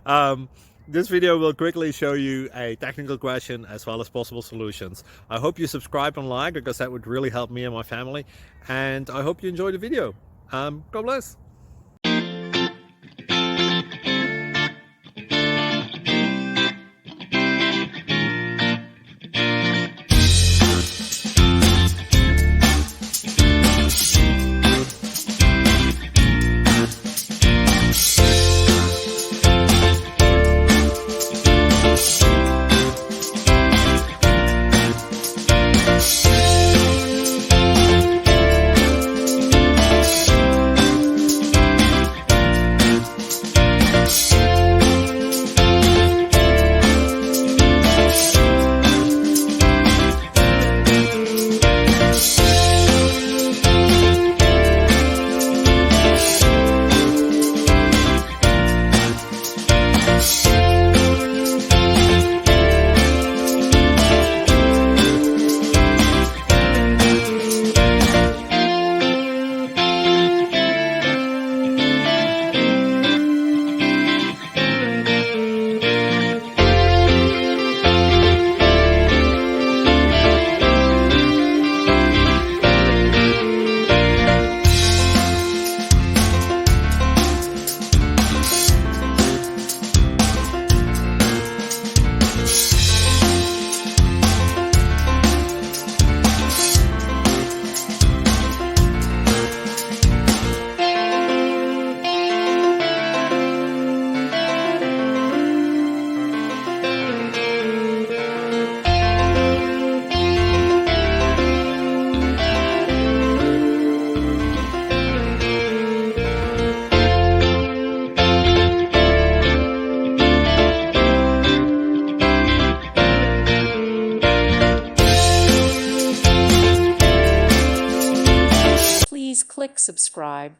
um, this video will quickly show you a technical question as well as possible solutions. I hope you subscribe and like, because that would really help me and my family. And I hope you enjoy the video. God bless. Please click subscribe.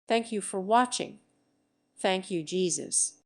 Thank you for watching. Thank you, Jesus.